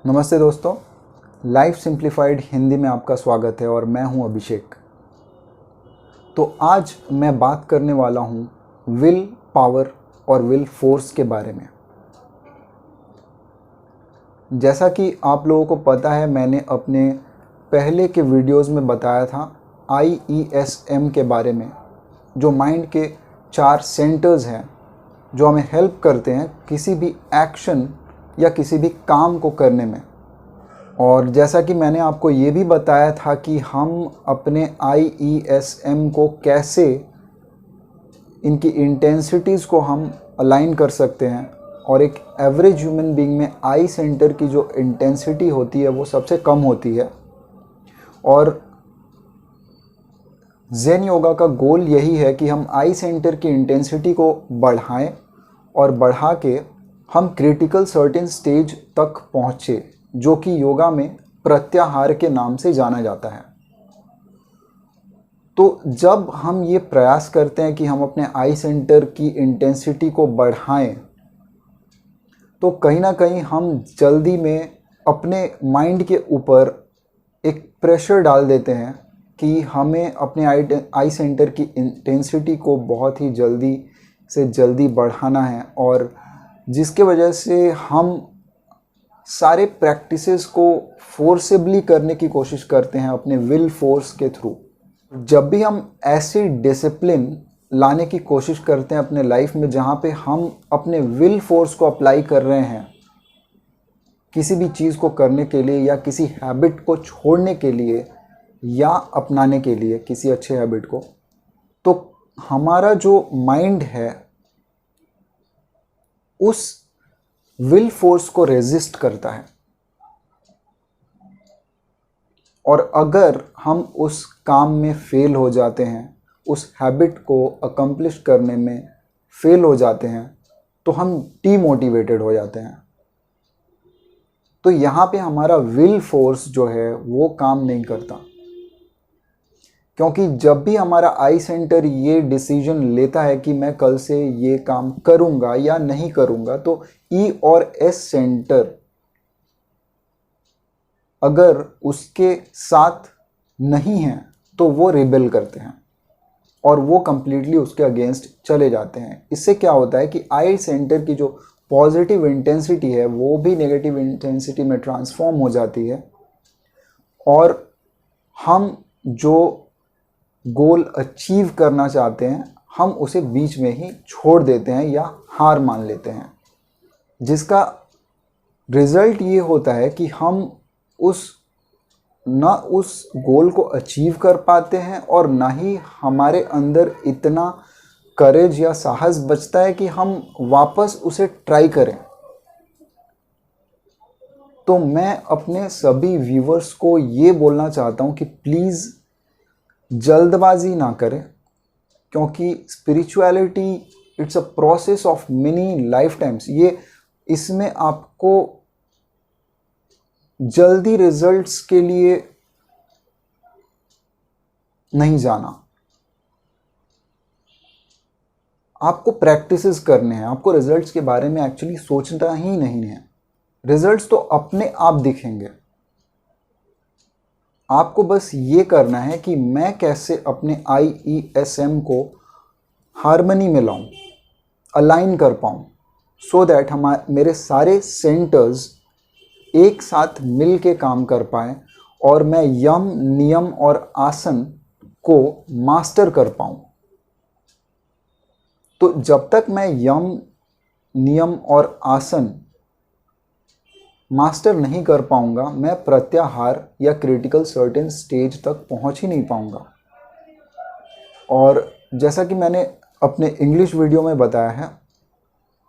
नमस्ते दोस्तों, life simplified Hindi में आपका स्वागत है और मैं हूं अभिषेक। तो आज मैं बात करने वाला हूं विल पावर और विल फोर्स के बारे में। जैसा कि आप लोगों को पता है, मैंने अपने पहले के वीडियोस में बताया था IESM के बारे में, जो माइंड के 4 सेंटर्स हैं जो हमें हेल्प करते हैं किसी भी एक्शन या किसी भी काम को करने में। और जैसा कि मैंने आपको ये भी बताया था कि हम अपने IESM को कैसे, इनकी इंटेंसिटीज़ को हम अलाइन कर सकते हैं। और एक एवरेज ह्यूमन बीइंग में आई सेंटर की जो इंटेंसिटी होती है वो सबसे कम होती है। और ज़ेन योगा का गोल यही है कि हम आई सेंटर की इंटेंसिटी को बढ़ाएं और बढ़ा के हम क्रिटिकल सर्टेन स्टेज तक पहुँचे, जो कि योगा में प्रत्याहार के नाम से जाना जाता है। तो जब हम ये प्रयास करते हैं कि हम अपने आई सेंटर की इंटेंसिटी को बढ़ाएं, तो कहीं ना कहीं हम जल्दी में अपने माइंड के ऊपर एक प्रेशर डाल देते हैं कि हमें अपने आई सेंटर की इंटेंसिटी को बहुत ही जल्दी से जल्दी बढ़ाना है, और जिसके वजह से हम सारे प्रैक्टिसेस को फोर्सेबली करने की कोशिश करते हैं अपने विल फोर्स के थ्रू। जब भी हम ऐसी डिसिप्लिन लाने की कोशिश करते हैं अपने लाइफ में जहाँ पे हम अपने विल फोर्स को अप्लाई कर रहे हैं किसी भी चीज़ को करने के लिए, या किसी हैबिट को छोड़ने के लिए, या अपनाने के लिए किसी अच्छे हैबिट को, तो हमारा जो माइंड है उस विल फोर्स को रेजिस्ट करता है। और अगर हम उस काम में फेल हो जाते हैं, उस हैबिट को अकम्प्लिश करने में फेल हो जाते हैं, तो हम डीमोटिवेटेड हो जाते हैं। तो यहाँ पे हमारा विल फोर्स जो है वो काम नहीं करता, क्योंकि जब भी हमारा आई सेंटर ये डिसीजन लेता है कि मैं कल से ये काम करूँगा या नहीं करूँगा, तो ई और एस सेंटर अगर उसके साथ नहीं है तो वो रिबेल करते हैं और वो कंप्लीटली उसके अगेंस्ट चले जाते हैं। इससे क्या होता है कि आई सेंटर की जो पॉजिटिव इंटेंसिटी है वो भी नेगेटिव इंटेंसिटी में ट्रांसफॉर्म हो जाती है, और हम जो गोल अचीव करना चाहते हैं हम उसे बीच में ही छोड़ देते हैं या हार मान लेते हैं, जिसका रिज़ल्ट ये होता है कि हम उस गोल को अचीव कर पाते हैं, और ना ही हमारे अंदर इतना करेज या साहस बचता है कि हम वापस उसे ट्राई करें। तो मैं अपने सभी व्यूवर्स को ये बोलना चाहता हूँ कि प्लीज़ जल्दबाजी ना करें, क्योंकि spirituality it's a process of many life times. इसमें आपको जल्दी रिजल्ट्स के लिए नहीं जाना, आपको प्रैक्टिसेस करने हैं। आपको रिजल्ट्स के बारे में एक्चुअली सोचना ही नहीं है। रिजल्ट्स तो अपने आप दिखेंगे। आपको बस ये करना है कि मैं कैसे अपने IESM को हार्मनी में लाऊं, अलाइन कर पाऊं, सो दैट मेरे सारे सेंटर्स एक साथ मिल के काम कर पाएं और मैं यम, नियम और आसन को मास्टर कर पाऊं। तो जब तक मैं यम, नियम और आसन मास्टर नहीं कर पाऊंगा, मैं प्रत्याहार या क्रिटिकल सर्टेन स्टेज तक पहुंच ही नहीं पाऊंगा। और जैसा कि मैंने अपने इंग्लिश वीडियो में बताया है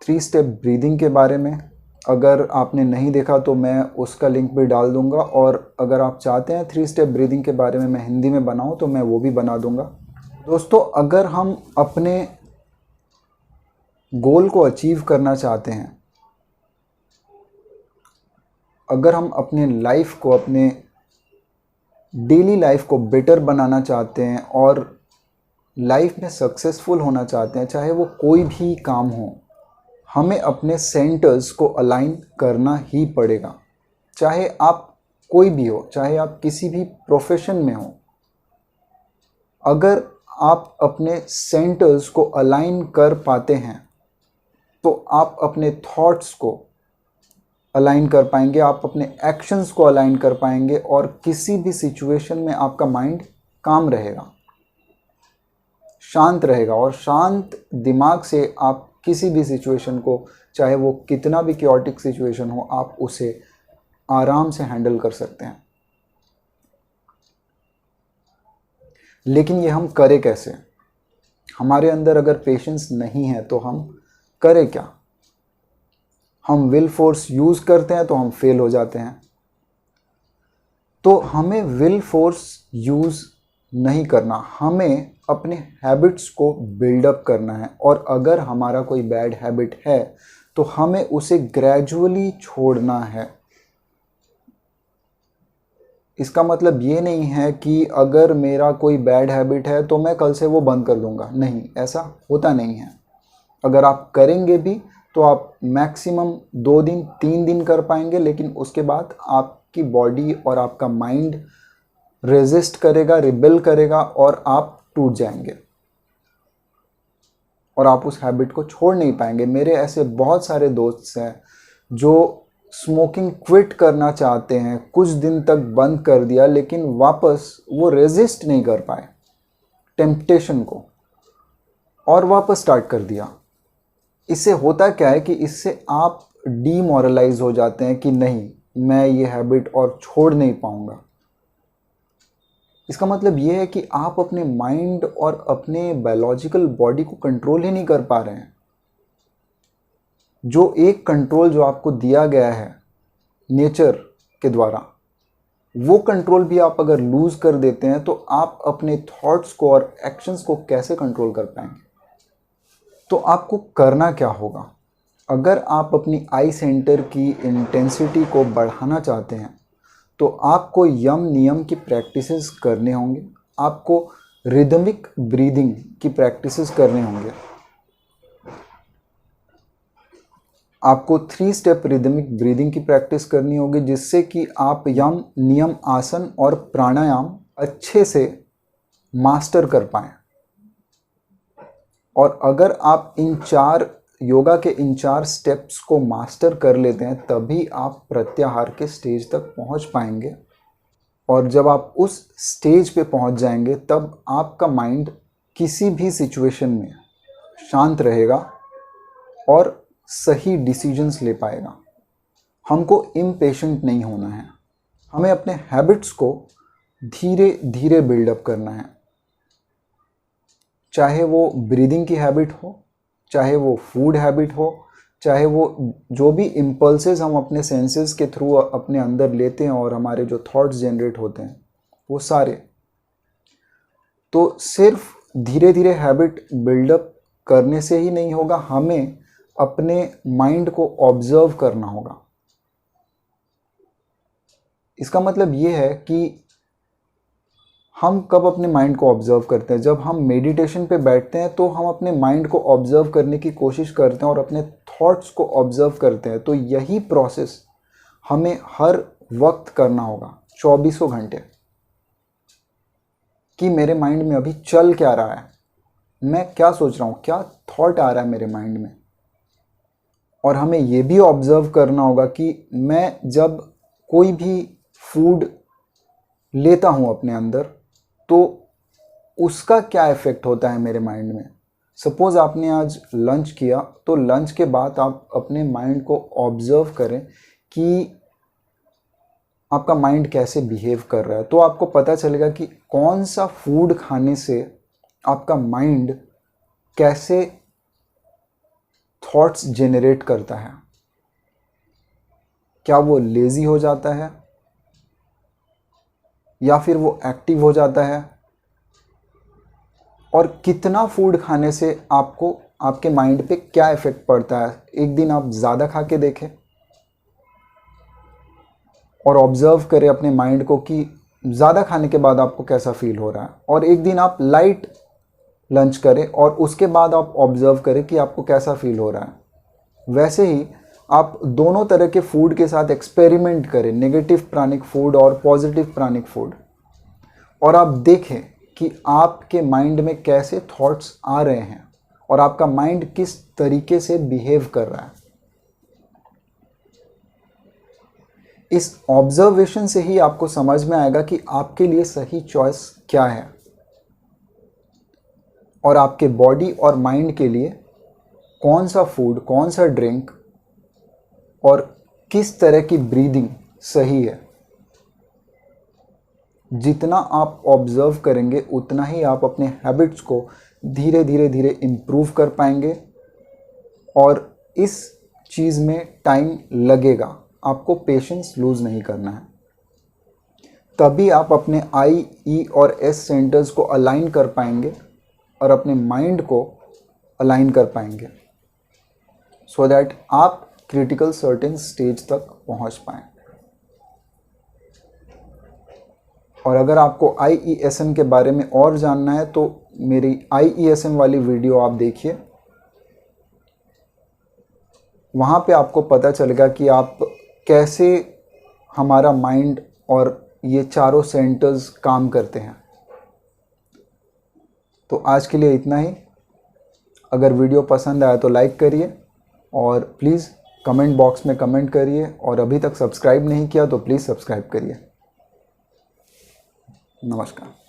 3 स्टेप ब्रीदिंग के बारे में, अगर आपने नहीं देखा तो मैं उसका लिंक भी डाल दूंगा, और अगर आप चाहते हैं 3 स्टेप ब्रीदिंग के बारे में मैं हिंदी में बनाऊं तो मैं वो भी बना दूंगा। दोस्तों, अगर हम अपने गोल को अचीव करना चाहते हैं, अगर हम अपने लाइफ को, अपने डेली लाइफ को बेटर बनाना चाहते हैं और लाइफ में सक्सेसफुल होना चाहते हैं, चाहे वो कोई भी काम हो, हमें अपने सेंटर्स को अलाइन करना ही पड़ेगा। चाहे आप कोई भी हो, चाहे आप किसी भी प्रोफेशन में हो, अगर आप अपने सेंटर्स को अलाइन कर पाते हैं तो आप अपने थॉट्स को अलाइन कर पाएंगे, आप अपने एक्शंस को अलाइन कर पाएंगे और किसी भी सिचुएशन में आपका माइंड काम रहेगा, शांत रहेगा। और शांत दिमाग से आप किसी भी सिचुएशन को, चाहे वो कितना भी क्योटिक सिचुएशन हो, आप उसे आराम से हैंडल कर सकते हैं। लेकिन ये हम करें कैसे? हमारे अंदर अगर पेशेंस नहीं है तो हम करें क्या? हम विल फोर्स यूज़ करते हैं तो हम फेल हो जाते हैं। तो हमें विल फोर्स यूज़ नहीं करना, हमें अपने हैबिट्स को बिल्डअप करना है। और अगर हमारा कोई बैड हैबिट है तो हमें उसे ग्रेजुअली छोड़ना है। इसका मतलब ये नहीं है कि अगर मेरा कोई बैड हैबिट है तो मैं कल से वो बंद कर दूंगा, नहीं, ऐसा होता नहीं है। अगर आप करेंगे भी तो आप मैक्सिमम 2 दिन 3 दिन कर पाएंगे, लेकिन उसके बाद आपकी बॉडी और आपका माइंड रेजिस्ट करेगा, रिबेल करेगा और आप टूट जाएंगे और आप उस हैबिट को छोड़ नहीं पाएंगे। मेरे ऐसे बहुत सारे दोस्त हैं जो स्मोकिंग क्विट करना चाहते हैं, कुछ दिन तक बंद कर दिया, लेकिन वापस वो रेजिस्ट नहीं कर पाए टेम्पटेशन को और वापस स्टार्ट कर दिया। इससे होता क्या है कि इससे आप डीमोरलाइज हो जाते हैं कि नहीं, मैं ये हैबिट और छोड़ नहीं पाऊंगा। इसका मतलब ये है कि आप अपने माइंड और अपने बायोलॉजिकल बॉडी को कंट्रोल ही नहीं कर पा रहे हैं। जो एक कंट्रोल जो आपको दिया गया है नेचर के द्वारा, वो कंट्रोल भी आप अगर लूज कर देते हैं तो आप अपने थॉट्स को और एक्शंस को कैसे कंट्रोल कर पाएंगे? तो आपको करना क्या होगा? अगर आप अपनी आई सेंटर की इंटेंसिटी को बढ़ाना चाहते हैं तो आपको यम नियम की प्रैक्टिसेस करने होंगे, आपको रिदमिक ब्रीदिंग की प्रैक्टिसेस करने होंगे, आपको 3 स्टेप रिदमिक ब्रीदिंग की प्रैक्टिस करनी होगी, जिससे कि आप यम नियम आसन और प्राणायाम अच्छे से मास्टर कर पाएँ। और अगर आप योगा के इन 4 स्टेप्स को मास्टर कर लेते हैं तभी आप प्रत्याहार के स्टेज तक पहुंच पाएंगे। और जब आप उस स्टेज पे पहुंच जाएंगे तब आपका माइंड किसी भी सिचुएशन में शांत रहेगा और सही डिसीजंस ले पाएगा। हमको इम्पेशेंट नहीं होना है, हमें अपने हैबिट्स को धीरे धीरे बिल्डअप करना है। चाहे वो ब्रीदिंग की हैबिट हो, चाहे वो फूड हैबिट हो, चाहे वो जो भी इम्पल्सेस हम अपने सेंसेस के थ्रू अपने अंदर लेते हैं और हमारे जो थॉट्स जनरेट होते हैं वो सारे। तो सिर्फ धीरे धीरे हैबिट बिल्डअप करने से ही नहीं होगा, हमें अपने माइंड को ऑब्जर्व करना होगा। इसका मतलब ये है कि हम कब अपने माइंड को ऑब्जर्व करते हैं? जब हम मेडिटेशन पे बैठते हैं तो हम अपने माइंड को ऑब्जर्व करने की कोशिश करते हैं और अपने थॉट्स को ऑब्जर्व करते हैं। तो यही प्रोसेस हमें हर वक्त करना होगा, 24 घंटे, कि मेरे माइंड में अभी चल क्या रहा है, मैं क्या सोच रहा हूँ, क्या थॉट आ रहा है मेरे माइंड में। और हमें ये भी ऑब्जर्व करना होगा कि मैं जब कोई भी फूड लेता हूँ अपने अंदर तो उसका क्या इफ़ेक्ट होता है मेरे माइंड में। सपोज़ आपने आज लंच किया तो लंच के बाद आप अपने माइंड को ऑब्जर्व करें कि आपका माइंड कैसे बिहेव कर रहा है। तो आपको पता चलेगा कि कौन सा फूड खाने से आपका माइंड कैसे थॉट्स जनरेट करता है। क्या वो लेज़ी हो जाता है या फिर वो एक्टिव हो जाता है, और कितना फूड खाने से आपको आपके माइंड पे क्या इफ़ेक्ट पड़ता है। एक दिन आप ज़्यादा खा के देखें और ऑब्ज़र्व करें अपने माइंड को कि ज़्यादा खाने के बाद आपको कैसा फील हो रहा है, और एक दिन आप लाइट लंच करें और उसके बाद आप ऑब्ज़र्व करें कि आपको कैसा फील हो रहा है। वैसे ही आप दोनों तरह के फूड के साथ एक्सपेरिमेंट करें, नेगेटिव प्राणिक फूड और पॉजिटिव प्राणिक फूड, और आप देखें कि आपके माइंड में कैसे थॉट्स आ रहे हैं और आपका माइंड किस तरीके से बिहेव कर रहा है। इस ऑब्जर्वेशन से ही आपको समझ में आएगा कि आपके लिए सही चॉइस क्या है और आपके बॉडी और माइंड के लिए कौन सा फूड, कौन सा ड्रिंक और किस तरह की ब्रीदिंग सही है। जितना आप ऑब्जर्व करेंगे उतना ही आप अपने हैबिट्स को धीरे धीरे धीरे इम्प्रूव कर पाएंगे, और इस चीज़ में टाइम लगेगा, आपको पेशेंस लूज़ नहीं करना है। तभी आप अपने आई, ई और एस सेंटर्स को अलाइन कर पाएंगे और अपने माइंड को अलाइन कर पाएंगे, सो दैट आप क्रिटिकल सर्टेन स्टेज तक पहुंच पाएं। और अगर आपको IESM के बारे में और जानना है तो मेरी IESM वाली वीडियो आप देखिए, वहाँ पे आपको पता चलेगा कि आप कैसे हमारा माइंड और ये चारों सेंटर्स काम करते हैं। तो आज के लिए इतना ही। अगर वीडियो पसंद आया तो लाइक करिए और प्लीज़ कमेंट बॉक्स में कमेंट करिए, और अभी तक सब्सक्राइब नहीं किया तो प्लीज़ सब्सक्राइब करिए। नमस्कार।